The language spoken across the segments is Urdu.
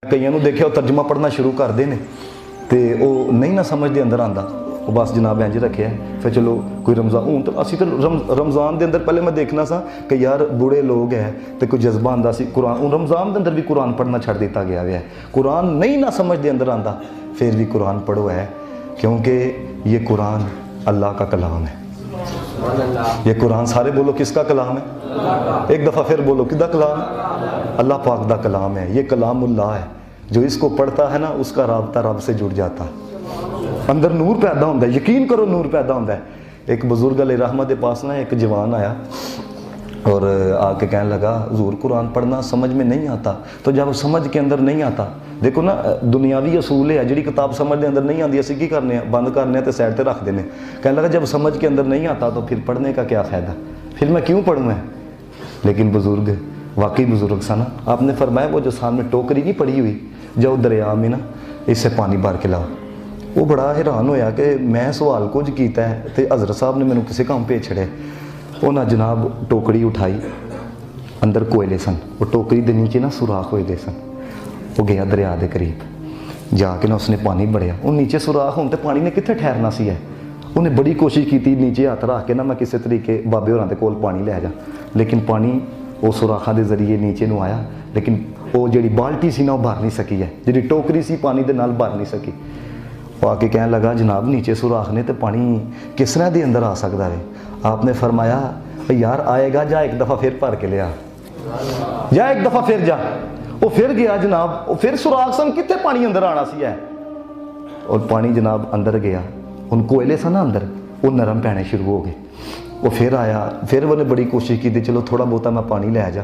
کئیوں دیکھا وہ ترجمہ پڑھنا شروع کرتے ہیں تو وہ نہیں نہ سمجھ دے اندر آتا، وہ بس جناب انج رکھے پھر چلو کوئی رمضان ہوں تو اسی تو رمضان دے اندر پہلے میں دیکھنا سا کہ یار بوڑھے لوگ ہیں تو کوئی جذبہ آتا سی قرآن رمضان دے اندر بھی قرآن پڑھنا چھڑ دیتا گیا ہے، قرآن نہیں نہ سمجھ دے اندر آتا پھر بھی قرآن پڑھو ہے، کیونکہ یہ قرآن اللہ کا کلام ہے۔ یہ قرآن سارے بولو کس کا کلام ہے؟ ایک دفعہ پھر بولو کدھا کلام ہے؟ اللہ پاک دا کلام ہے، یہ کلام اللہ ہے، جو اس کو پڑھتا ہے نا اس کا رابطہ رب سے جڑ جاتا ہے، اندر نور پیدا ہوتا ہے، یقین کرو نور پیدا ہوتا ہے۔ ایک بزرگ علیہ رحمت کے پاس نا ایک جوان آیا اور آ کے کہنے لگا حضور قرآن پڑھنا سمجھ میں نہیں آتا، تو جب سمجھ کے اندر نہیں آتا، دیکھو نا دنیاوی اصول ہے، جڑی کتاب سمجھ دے اندر نہیں آتی اسی کی کرنے ہیں بند کرنے ہیں تو سائڈ تے رکھ دینے، کہنے لگا جب سمجھ کے اندر نہیں آتا تو پھر پڑھنے کا کیا فائدہ، پھر میں کیوں پڑھوں ہے؟ لیکن بزرگ واقعی بزرگ سا نا، آپ نے فرمایا وہ جو سامنے ٹوکری نہیں پڑی ہوئی جاؤ دریا میں نا اس سے پانی بھر کے لاؤ۔ وہ بڑا حیران ہویا کہ میں سوال کچھ کیتا ہے تو حضرت صاحب نے مینوں کسی کام بھیج چھڑے۔ انہاں جناب ٹوکری اٹھائی، اندر کوئلے سن، وہ ٹوکری دے نیچے نا سوراخ ہوئے دے سن، وہ گیا دریا دے قریب جا کے نا اس نے پانی بڑھیا، وہ نیچے سوراخ ہوتے پانی نے کتنے ٹھہرنا سی ہے، انہیں بڑی کوشش کی تھی نیچے ہاتھ رکھ کے نا میں کسی طریقے بابے ہوراں دے کول پانی لے جا، لیکن پانی وہ سوراخاں دے ذریعے نیچے نو آیا، لیکن وہ جڑی بالٹی سی نا وہ بھر نہیں سکی ہے، جڑی ٹوکری سی پانی دے نال بھر نہیں سکی۔ وہ آ کے کہنے لگا جناب نیچے سوراخ نے تو پانی کس طرح دے اندر آ سکتا ہے؟ آپ نے فرمایا یار آئے گا جا ایک دفعہ پھر بھر کے لیا، جا ایک دفعہ پھر جا۔ وہ پھر گیا جناب، وہ پھر سوراخ سن کتنے پانی اندر آنا سی ہے، اور پانی جناب اندر گیا، ان کوئلے سن اندر وہ نرم پینے شروع ہو گئے۔ وہ پھر آیا، پھر وہ نے بڑی کوشش کی تھی چلو تھوڑا بہتا میں پانی لے جا،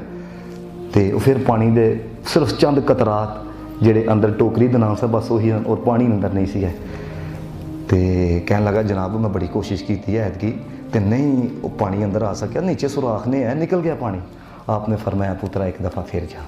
تے پھر پانی دے صرف چند قطرات جڑے اندر ٹوکری دے نام سے بس وہی اور پانی اندر نہیں سی ہے۔ تے کہنے لگا جناب میں بڑی کوشش کی تھی عید کی تے نہیں وہ پانی اندر آ سکیا، نیچے سوراخ نے ہے نکل گیا پانی۔ آپ نے فرمایا پترا ایک دفعہ پھر جا،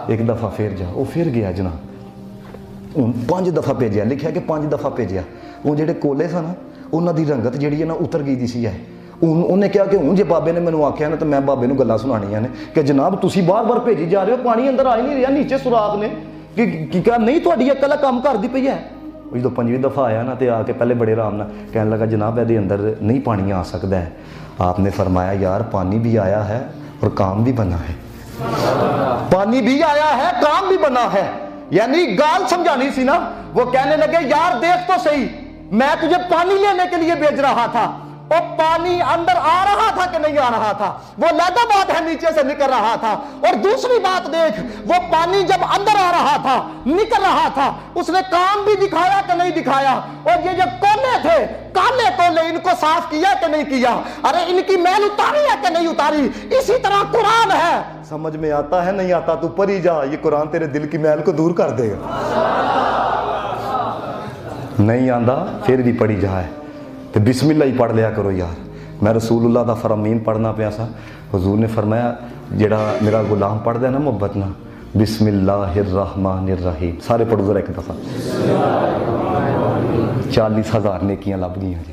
ایک دفعہ پھر جا۔ وہ پھر گیا جناب، 5 دفعہ بھیجیا، لکھیا کہ 5 دفعہ بھیجیا۔ وہ جڑے کولے سن انہاں دی رنگت جڑی ہے نا اتر گئی دی سی ہے۔ انہیں کہا کہ ہوں جے بابے نے مینوں آکھیا نا تو میں بابے نوں گلاں سنانیاں نے کہ جناب تسی بار بار بھیجی جا رہے ہو، پانی اندر آ ہی نہیں رہا، نیچے سوراخ نے کہ کیا نہیں تہاڈی عقل کام کردی پئی ہے؟ وہ جدوں 5ویں دفعہ آیا نا تو آ کے پہلے بڑے آرام نال کہنے لگا جناب یہ اندر نہیں پانی آ سکتا ہے۔ آپ نے فرمایا یار پانی بھی آیا ہے اور کام بھی بنا ہے، پانی بھی آیا ہے کام بھی بنا ہے، یعنی گال سمجھانی سی نا۔ وہ کہنے لگے یار دیکھ تو صحیح، میں تجھے پانی لینے کے لیے بھیج رہا تھا، وہ پانی اندر آ رہا تھا کہ نہیں آ رہا تھا؟ وہ علیحدہ بات ہے نیچے سے نکل رہا تھا، اور دوسری بات دیکھ وہ پانی جب اندر آ رہا تھا نکل رہا تھا اس نے کام بھی دکھایا کہ نہیں دکھایا؟ اور یہ جو کونے تھے کالے کولے ان کو صاف کیا کہ نہیں کیا؟ ارے ان کی میل اتاری ہے کہ نہیں اتاری؟ اسی طرح قرآن ہے، سمجھ میں آتا ہے نہیں آتا تو پڑھی جا، یہ قرآن تیرے دل کی میل کو دور کر دے گا۔ نہیں آندا پھر بھی پڑھی جا ہے تو بسم اللہ ہی پڑھ لیا کرو یار۔ میں رسول اللہ دا فرامین پڑھنا پیا سا، حضور نے فرمایا جڑا میرا غلام پڑھ دے نا محبت نا بسم اللہ الرحمن الرحیم، سارے پڑھو ذرا ایک دفعہ، 40,000 نیکیاں لب گئیاں جی۔